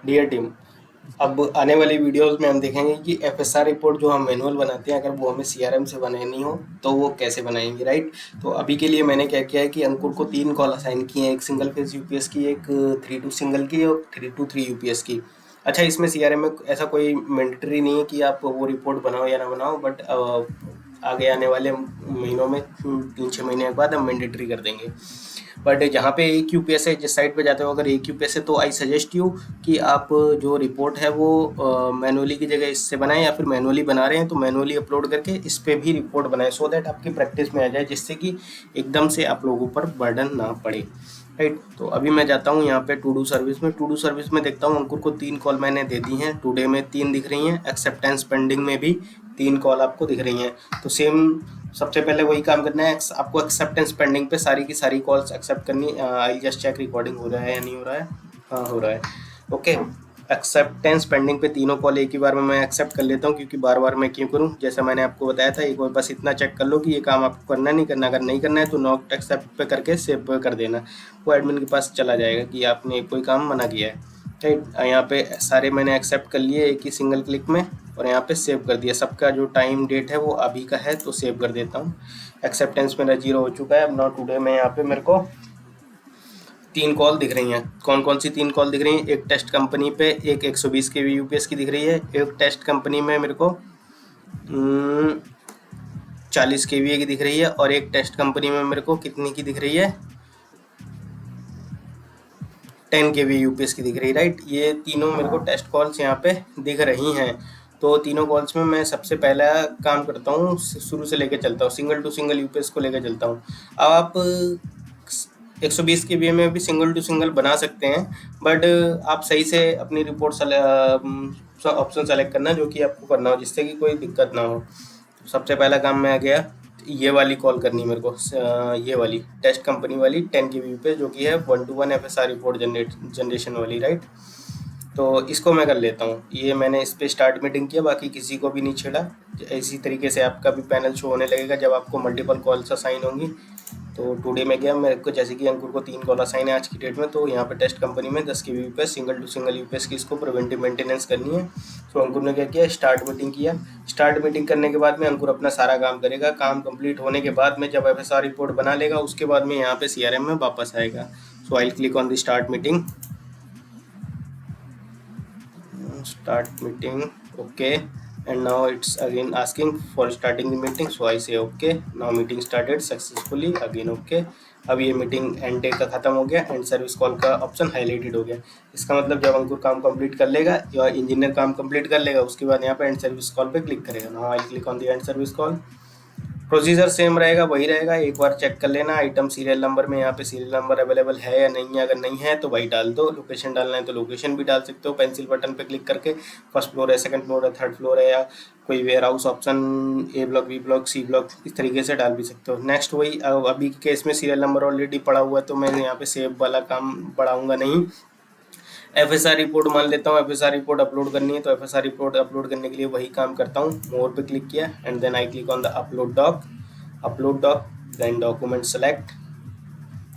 Dear team, अब आने वाली वीडियोस में हम देखेंगे कि एफएसआर रिपोर्ट जो हम मैनुअल बनाते हैं, अगर वो हमें सीआरएम से बनानी हो तो वो कैसे बनाएंगे, राइट। तो अभी के लिए मैंने क्या किया है कि अंकुर को 3 कॉल असाइन किए हैं, एक सिंगल फेज यूपीएस की, एक 3 टू सिंगल की और 3 टू 3 यूपीएस की। अच्छा, इसमें सीआरएम में ऐसा कोई मैंडेटरी नहीं है कि आप वो रिपोर्ट बनाओ या ना बनाओ, बट आगे आने वाले महीनों में 3-6 महीने के बाद हम मैंडेटरी कर देंगे। बट जहाँ पे एक यूपीएस है, जिस साइट पे जाते हो अगर एक यूपीएस है, तो आई सजेस्ट यू कि आप जो रिपोर्ट है वो मैनुअली की जगह इससे बनाएं, या फिर मैनुअली बना रहे हैं तो मैनुअली अपलोड करके इस पे भी रिपोर्ट बनाएं, सो दैट आपकी प्रैक्टिस में आ जाए, जिससे कि एकदम से आप लोगों पर बर्डन ना पड़े, राइट। तो अभी मैं जाता हूँ यहाँ पे टू डू सर्विस में। टू डू सर्विस में देखता हूँ अंकुर को 3 कॉल मैंने दे दी हैं, टुडे में 3 दिख रही हैं, एक्सेप्टेंस पेंडिंग में भी 3 कॉल आपको दिख रही हैं। तो सेम सबसे पहले वही काम करना है, आपको एक्सेप्टेंस पेंडिंग पे सारी की सारी कॉल्स एक्सेप्ट करनी। आई जस्ट चेक रिकॉर्डिंग हो रहा है या नहीं हो रहा है। हाँ, हो रहा है। ओके, एक्सेप्टेंस पेंडिंग पे तीनों कॉल एक ही बार में मैं एक्सेप्ट कर लेता हूँ, क्योंकि बार बार मैं क्यों करूँ, जैसा मैंने आपको बताया था। एक बार बस इतना चेक कर लो कि ये काम आपको करना नहीं करना। अगर नहीं करना है तो नॉट एक्सेप्ट पे करके सेव पे कर देना, वो एडमिन के पास चला जाएगा कि आपने कोई काम मना किया है, राइट। यहाँ पे सारे मैंने एक्सेप्ट कर लिए एक ही सिंगल क्लिक में, और यहाँ पे सेव कर दिया। सबका जो टाइम डेट है वो अभी का है, तो सेव कर देता हूँ। एक्सेप्टेंस मेरा 0 हो चुका है। अब नॉट टुडे में यहाँ पे मेरे को 3 कॉल दिख रही हैं। कौन कौन सी 3 कॉल दिख रही हैं? एक टेस्ट कंपनी पे एक 120 के वी यूपीएस की दिख रही है, एक टेस्ट कंपनी में मेरे को 40 के वी की दिख रही है, और एक टेस्ट कंपनी में मेरे को कितनी की दिख रही है, 10 के वी यूपीएस की दिख रही है, राइट। ये तीनों मेरे को टेस्ट कॉल्स यहाँ पे दिख रही हैं। तो तीनों कॉल्स में मैं सबसे पहला काम करता हूँ, शुरू से लेकर चलता हूँ, सिंगल टू सिंगल यूपीएस को लेकर चलता हूँ। अब आप 120 के वी में भी सिंगल टू सिंगल बना सकते हैं, बट आप सही से अपनी रिपोर्ट ऑप्शन सेलेक्ट करना जो कि आपको करना हो, जिससे कि कोई दिक्कत ना हो। सबसे पहला काम में आ गया, ये वाली कॉल करनी मेरे को, ये वाली टेस्ट कंपनी वाली 10 के वी पे, जो कि है 1-to-1 एफएसआर रिपोर्ट जनरेशन वाली, राइट। तो इसको मैं कर लेता हूँ। ये मैंने इस पे स्टार्ट मीटिंग किया, बाकी किसी को भी नहीं छेड़ा। इसी तरीके से आपका भी पैनल शो होने लगेगा जब आपको मल्टीपल कॉल्स असाइन होंगी। तो टुडे में गया मेरे को, जैसे कि अंकुर को 3 कॉल असाइन है आज की डेट में, तो यहाँ पे टेस्ट कंपनी में 10 के UPS single to single UPS की इसको प्रिवेंटिव मेंटेनेंस करनी है। तो अंकुर ने क्या किया, स्टार्ट मीटिंग किया। स्टार्ट मीटिंग करने के बाद में अंकुर अपना सारा काम करेगा। काम कंप्लीट होने के बाद में जब एफएसआर रिपोर्ट बना लेगा, उसके बाद में यहाँ पे सीआरएम में वापस आएगा। So I click on the start meeting. Start meeting, okay, and now it's again asking for starting the meeting, so I say okay. Now meeting started successfully, again okay. अब ये मीटिंग एंड डे का खत्म हो गया, and service call का option highlighted हो गया। इसका मतलब जब अंकुर काम कंप्लीट कर लेगा या इंजीनियर काम कंप्लीट कर लेगा, उसके बाद यहाँ पे एंड सर्विस कॉल पे क्लिक करेगा। Now I click on the end service call. Procedure same रहेगा, वही रहेगा। एक बार चेक कर लेना आइटम सीरियल नंबर में, यहाँ पे सीरियल नंबर अवेलेबल है या नहीं है। अगर नहीं है तो वही डाल दो। लोकेशन डालना है तो लोकेशन भी डाल सकते हो, पेंसिल बटन पे क्लिक करके। फर्स्ट फ्लोर है, सेकंड फ्लोर है, थर्ड फ्लोर है, या कोई warehouse option, A block, B block, C block, इस तरीके से डाल भी सकते हो। नेक्स्ट वही, अभी के केस में सीरियल नंबर ऑलरेडी पड़ा हुआ है, तो मैं यहाँ पे सेव वाला काम बढ़ाऊंगा नहीं। एफएसआर रिपोर्ट मान लेता हूँ, एफएसआर रिपोर्ट अपलोड करनी है, तो एफएसआर रिपोर्ट अपलोड करने के लिए वही काम करता हूँ। मोर पे क्लिक किया, and then I click on the upload doc. Upload doc, then document select.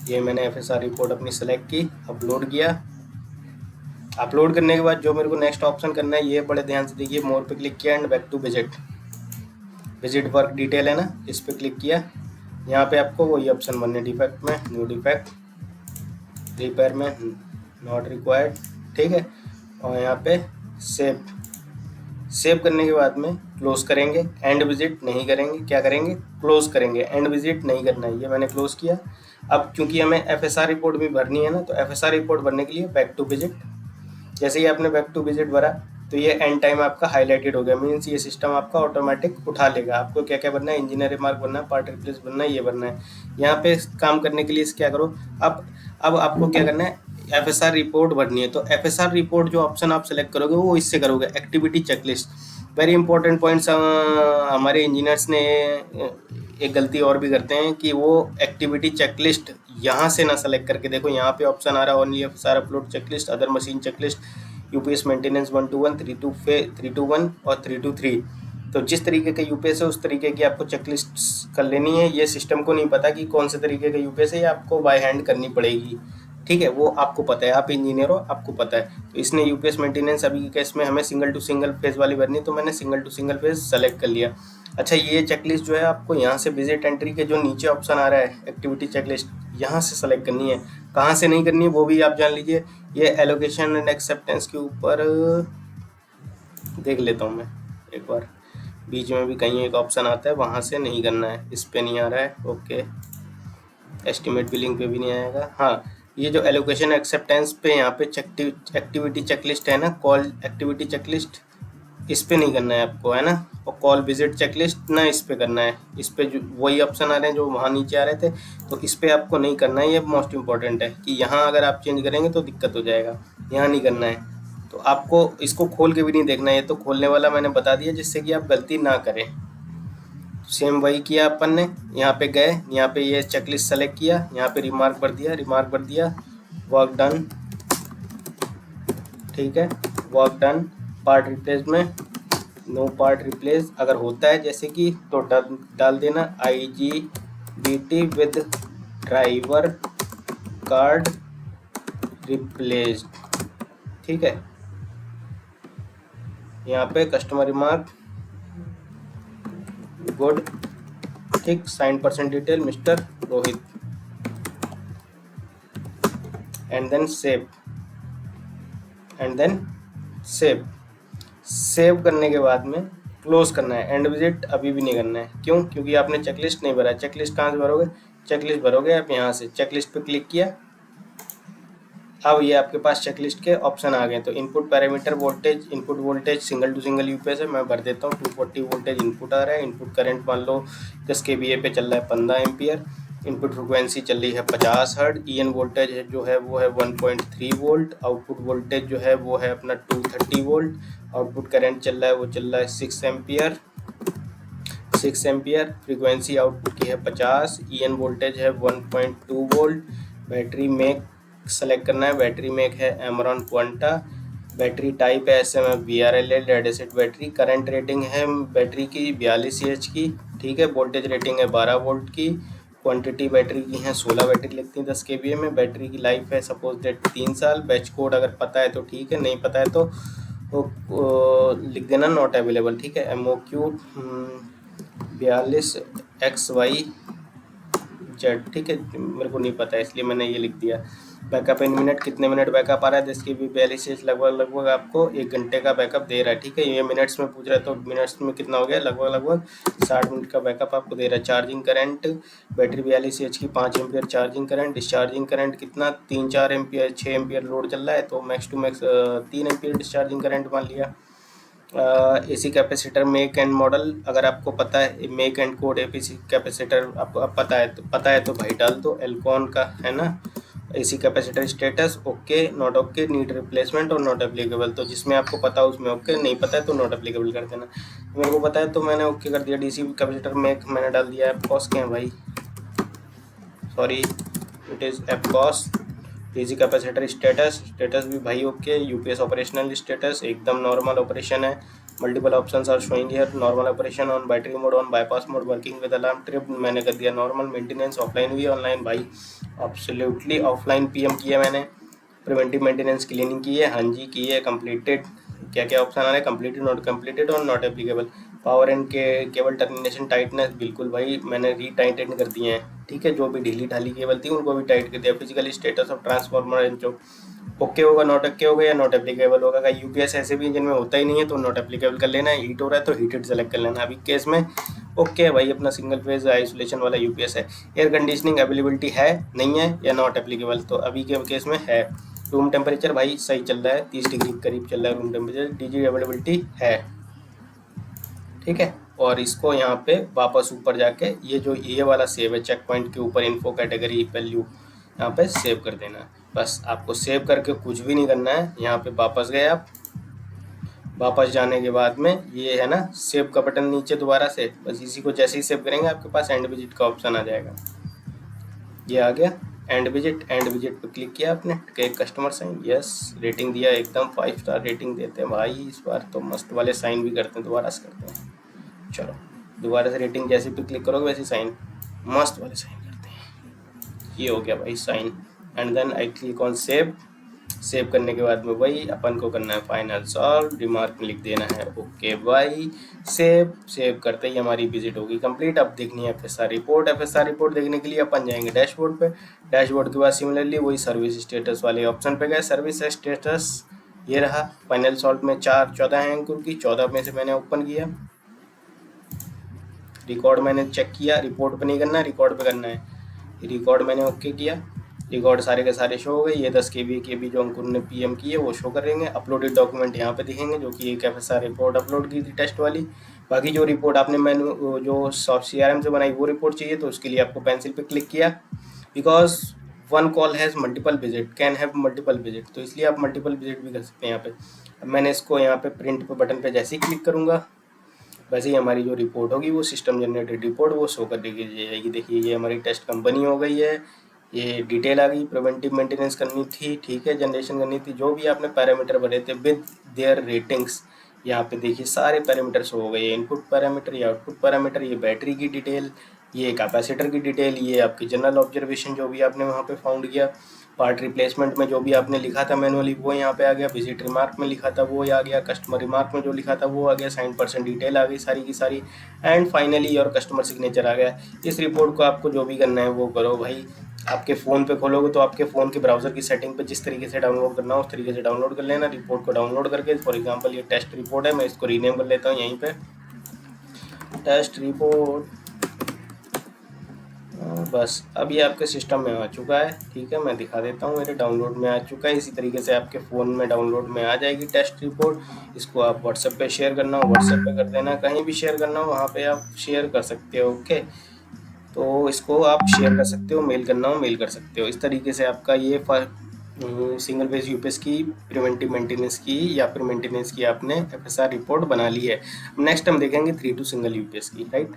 ये मैंने एफएसआर रिपोर्ट अपनी सेलेक्ट की, अपलोड किया। अपलोड करने के बाद जो मेरे को नेक्स्ट ऑप्शन करना है, ये बड़े ध्यान से देखिए। मोर पे क्लिक किया and back to visit. Visit work detail है ना, इस पे क्लिक किया। यहाँ पे आपको वही ऑप्शन बनने, डिफेक्ट में न्यू डिफेक्ट, रिपेयर में नॉट रिक्वायर्ड, ठीक है। और यहाँ पे सेव। सेव करने के बाद में क्लोज करेंगे। एंड विजिट नहीं करेंगे, क्या करेंगे, क्लोज करेंगे। एंड विजिट नहीं करना है, ये मैंने क्लोज किया। अब क्योंकि हमें एफएसआर रिपोर्ट भी भरनी है ना, तो एफएसआर रिपोर्ट भरने के लिए बैक टू विजिट। जैसे ही आपने बैक टू विजिट भरा, तो ये एंड टाइम आपका हाईलाइटेड हो गया। मीन्स ये सिस्टम आपका ऑटोमेटिक उठा लेगा। आपको क्या क्या बनना है, इंजीनियर रिमार्क बनना है, पार्ट रिप्लेस बनना है, ये बनना है। यहाँ पे काम करने के लिए क्या करो, अब आपको क्या करना है, एफएसआर रिपोर्ट भरनी है। तो एफएसआर रिपोर्ट जो ऑप्शन आप सेलेक्ट करोगे वो इससे करोगे, activity checklist. Very important points. हमारे इंजीनियर्स ने एक गलती और भी करते हैं कि वो एक्टिविटी चेकलिस्ट यहाँ से ना सेलेक्ट करके, देखो यहाँ पे ऑप्शन आ रहा है only FSR upload checklist, other machine checklist, UPS maintenance 1-to-1, 3-to-1 और 3-to-3। तो जिस तरीके का यूपीएस है उस तरीके की आपको चेकलिस्ट कर लेनी है। ये सिस्टम को नहीं पता कि कौन से तरीके का यूपीएस है, ये आपको बाय हैंड करनी पड़ेगी। ठीक है, वो आपको पता है, आप इंजीनियर हो, आपको पता है। तो इसने यूपीएस मेंटेनेंस अभी के केस में हमें सिंगल टू सिंगल फेज वाली भरनी, तो मैंने single to single phase select कर लिया। अच्छा, ये चेकलिस्ट जो है आपको यहाँ से विजिट एंट्री के जो नीचे ऑप्शन आ रहा है एक्टिविटी चेकलिस्ट, यहाँ से सेलेक्ट करनी है। कहाँ से नहीं करनी है वो भी आप जान लीजिए। ये एलोकेशन एंड एक्सेप्टेंस के ऊपर देख लेता हूँ मैं एक बार, बीच में भी कहीं एक ऑप्शन आता है, वहाँ से नहीं करना है, इस पे नहीं आ रहा है। ओके, एस्टिमेट बिलिंग पे भी नहीं आएगा। हाँ, ये जो एलोकेशन एक्सेप्टेंस पे यहाँ पे एक्टिविटी चेकलिस्ट है ना, कॉल एक्टिविटी चेकलिस्ट, इस पे नहीं करना है आपको, है ना। और कॉल विजिट चेकलिस्ट ना, इस पे करना है। इस पे जो वही ऑप्शन आ रहे हैं जो वहाँ नीचे आ रहे थे, तो इस पे आपको नहीं करना है। ये मोस्ट इंपॉर्टेंट है कि यहाँ अगर आप चेंज करेंगे तो दिक्कत हो जाएगा, यहाँ नहीं करना है। तो आपको इसको खोल के भी नहीं देखना है, ये तो खोलने वाला मैंने बता दिया जिससे कि आप गलती ना करें। सेम वही किया अपन ने, यहाँ पे गए, यहाँ पे ये चेकलिस्ट सेलेक्ट किया, यहाँ पे रिमार्क भर दिया, रिमार्क भर दिया, वर्क डन। ठीक है, वर्क डन। पार्ट रिप्लेस में नो पार्ट रिप्लेस अगर होता है जैसे कि, तो डाल देना IGBT with driver card replaced. ठीक है, यहाँ पे कस्टमर रिमार्क गुड, ठीक, sign person detail mister Rohit, and then save, and then save. Save करने के बाद में क्लोज करना है। एंड विजिट अभी भी नहीं करना है, क्यों? क्योंकि आपने चेकलिस्ट नहीं भरा। चेकलिस्ट कहाँ से भरोगे? चेकलिस्ट भरोगे आप यहाँ से, चेकलिस्ट पे क्लिक किया, अब ये आपके पास चेकलिस्ट के ऑप्शन आ गए। तो input parameter voltage, input voltage single to single UPS है, मैं भर देता हूँ 240 वोल्टेज इनपुट आ रहा है। इनपुट करंट मान लो 10 kVA पे चल रहा है 15 एम्पियर। इनपुट फ्रिक्वेंसी चल रही है 50 हर्ट्ज। ईएन वोल्टेज है जो है वो है 1.3 वोल्ट। आउटपुट वोल्टेज जो है वो है अपना 230 वोल्ट। आउटपुट करंट चल रहा है वो चल रहा है 6 एम्पियर, 6 एम्पियर। फ्रीक्वेंसी आउटपुट की है 50। ईएन वोल्टेज है 1.2 वोल्ट। बैटरी मेक सेलेक्ट करना है, बैटरी मेक है एमरॉन क्वांटा। बैटरी टाइप है SMF VRLL lead acid battery. Current rating है बैटरी की 42 Ah की। ठीक है, वोल्टेज रेटिंग है 12 वोल्ट की। क्वांटिटी बैटरी की है 16 बैटरी लगती है 10 kVA में। बैटरी की लाइफ है सपोज डेट 3 साल। बैच कोड अगर पता है तो ठीक है, नहीं पता है तो लिख देना नॉट अवेलेबल। ठीक है, MOQ 42XYZ। ठीक है, मेरे को नहीं पता है इसलिए मैंने ये लिख दिया। बैकअप इन मिनट, कितने मिनट बैकअप आ रहा है? 10 kb 42 लगभग आपको 1 घंटे का बैकअप दे रहा है। ठीक है, ये मिनट्स में पूछ रहा है तो मिनट्स में कितना हो गया? लगभग 60 मिनट का बैकअप आपको दे रहा है। चार्जिंग करंट बैटरी 42 Ah की, 5 ampere charging current. Discharging current कितना? 3-4 एम्पियर, 6 एम्पियर लोड चल रहा है तो max to max 3 ampere discharging current मान लिया। AC capacitor make and model अगर आपको पता है, make and code AC capacitor आपको पता है तो भाई डाल दो। एल्कॉन का है ना। AC capacitor status okay, not okay, need replacement और नॉट एप्लीकेबल। तो जिसमें आपको पता है उसमें ओके, नहीं पता है तो नॉट एप्लीकेबल कर देना। मेरे को पता है तो मैंने ओके कर दिया। DC कैपेसिटर मेक मैंने डाल दिया। एपकॉस के हैं भाई, sorry it is Epcos. DC capacitor status भी भाई ओके। UPS ऑपरेशनल स्टेटस एकदम नॉर्मल ऑपरेशन है। Multiple options are showing here. Normal operation on battery mode, on bypass mode, working with alarm trip मैंने कर दिया नॉर्मल। मेंटेनेंस ऑफलाइन हुई online? भाई absolutely offline PM किया मैंने। प्रिवेंटिव मेंटेनेंस क्लीनिंग की है, हाँ जी की है। कंप्लीटेड, क्या क्या ऑप्शन आ रहा है? कंप्लीटेड, नॉट कंप्लीटेड और नॉट एप्लीकेबल। पावर एंड के केबल टर्मिनेशन टाइटनेस बिल्कुल भाई मैंने रीटाइटन कर दिए हैं। ठीक है, जो भी ढीली ढाली केबल थी उनको भी टाइट कर दिया। फिजिकल स्टेटस ऑफ ट्रांसफार्मर जो ओके होगा, नॉट ओके होगा या नॉट एप्लीकेबल होगा। का UPS ऐसे भी जिनमें होता ही नहीं है तो नॉट एप्लीकेबल कर लेना है। हीट हो रहा है तो हीटेड सेलेक्ट कर लेना। अभी केस में ओके है भाई, अपना सिंगल फेज आइसोलेशन वाला UPS है। एयर कंडीशनिंग अवेलेबिलिटी है नहीं है या नॉट एप्लीकेबल? तो अभी के केस में है। रूम टेम्परेचर भाई सही चल रहा है, 30 डिग्री के करीब चल रहा है रूम टेम्परेचर। DG अवेलेबिलिटी है। ठीक है, और इसको यहाँ पे वापस ऊपर जाके ये जो ये वाला सेव है चेक पॉइंट के ऊपर इन्फो कैटेगरी वैल्यू, यहाँ पे सेव कर देना है। बस आपको सेव करके कुछ भी नहीं करना है। यहाँ पे वापस गए आप, वापस जाने के बाद में ये है ना सेव का बटन नीचे दोबारा से, बस इसी को जैसे ही सेव करेंगे आपके पास एंड विजिट का ऑप्शन आ जाएगा। ये आ गया एंड विजिट। एंड विजिट पे क्लिक किया आपने, कस्टमर साइन, यस, रेटिंग दिया एकदम 5 स्टार रेटिंग देते हैं भाई। इस बार तो मस्त वाले साइन भी करते हैं, दोबारा से करते हैं। चलो दोबारा से रेटिंग जैसे पे क्लिक करोगे वैसे साइन, मस्त वाले साइन करते हैं। ये हो गया भाई sign. And then I click on save. Save करने के बाद में वही अपन को करना है फाइनल सॉल्व, रिमार्क में लिख देना है ओके बाई। सेव करते ही हमारी विजिट होगी कंप्लीट। अब देखनी है एफएसआर रिपोर्ट। एफएसआर रिपोर्ट देखने के लिए अपन जाएंगे डैशबोर्ड पे। डैशबोर्ड के बाद सिमिलरली वही सर्विस स्टेटस वाले ऑप्शन पे गए। सर्विस स्टेटस ये रहा। फाइनल सॉल्व में 14 है अंकुर की, 14 में से मैंने ओपन किया। रिकॉर्ड मैंने चेक किया, रिपोर्ट पे नहीं करना है, रिकॉर्ड पे करना है। रिकॉर्ड मैंने ओके किया, रिकॉर्ड सारे के सारे शो हो गए। ये 10 KB जो अंकुर ने PM किए वो शो करेंगे। अपलोडेड डॉक्यूमेंट यहाँ पे दिखेंगे, जो कि एक FSR रिपोर्ट अपलोड की थी टेस्ट वाली। बाकी जो रिपोर्ट आपने मैन्यू जो सॉफ्ट CRM से बनाई वो रिपोर्ट चाहिए, तो उसके लिए आपको पेंसिल पे क्लिक किया। Because one call has multiple visit, can have multiple visit, तो इसलिए आप मल्टीपल विजिट भी कर सकते हैं यहाँ पे। अब मैंने इसको यहाँ पे प्रिंट पे बटन पे जैसे ही क्लिक करूँगा, वैसे ही हमारी जो रिपोर्ट होगी वो सिस्टम जनरेटेड रिपोर्ट वो शो कर दी जाएगी। देखिए ये हमारी टेस्ट कंपनी हो गई है, ये डिटेल आ गई। प्रिवेंटिव मेंटेनेंस करनी थी, ठीक है, जनरेशन करनी थी, जो भी आपने पैरामीटर भरे थे विद देयर रेटिंग्स, यहाँ पे देखिए सारे पैरामीटर्स हो गए। इनपुट पैरामीटर, ये आउटपुट पैरामीटर, ये बैटरी की डिटेल, ये कैपेसिटर की डिटेल, ये आपकी जनरल ऑब्जर्वेशन जो भी आपने वहाँ पे फाउंड किया। पार्ट रिप्लेसमेंट में जो भी आपने लिखा था मैनुअली वो यहाँ पे आ गया। विजिट रिमार्क में लिखा था वो आ गया। कस्टमर रिमार्क में जो लिखा था वो आ गया। साइन % डिटेल आ गई सारी की सारी। And finally your customer signature आ गया। इस रिपोर्ट को आपको जो भी करना है वो करो भाई। आपके फ़ोन पे खोलोगे तो आपके फ़ोन के ब्राउज़र की सेटिंग पे जिस तरीके से डाउनलोड करना हो उस तरीके से डाउनलोड कर लेना। रिपोर्ट को डाउनलोड करके, फॉर एग्जांपल ये टेस्ट रिपोर्ट है, मैं इसको रीनेम कर लेता हूँ यहीं पे, टेस्ट रिपोर्ट। बस अब ये आपके सिस्टम में आ चुका है, ठीक है, मैं दिखा देता हूँ, मेरे डाउनलोड में आ चुका है। इसी तरीके से आपके फ़ोन में डाउनलोड में आ जाएगी टेस्ट रिपोर्ट। इसको आप व्हाट्सएप पे शेयर करना हो व्हाट्सएप पे कर देना, कहीं भी शेयर करना हो वहाँ पे आप शेयर कर सकते हो। ओके, तो इसको आप शेयर कर सकते हो, मेल करना हो मेल कर सकते हो। इस तरीके से आपका ये सिंगल फेज यूपीएस की प्रिवेंटिव मेंटेनेंस की या फिर मेंटेनेंस की आपने FSR रिपोर्ट बना ली है। नेक्स्ट हम देखेंगे 3 to सिंगल यूपीएस की, राइट।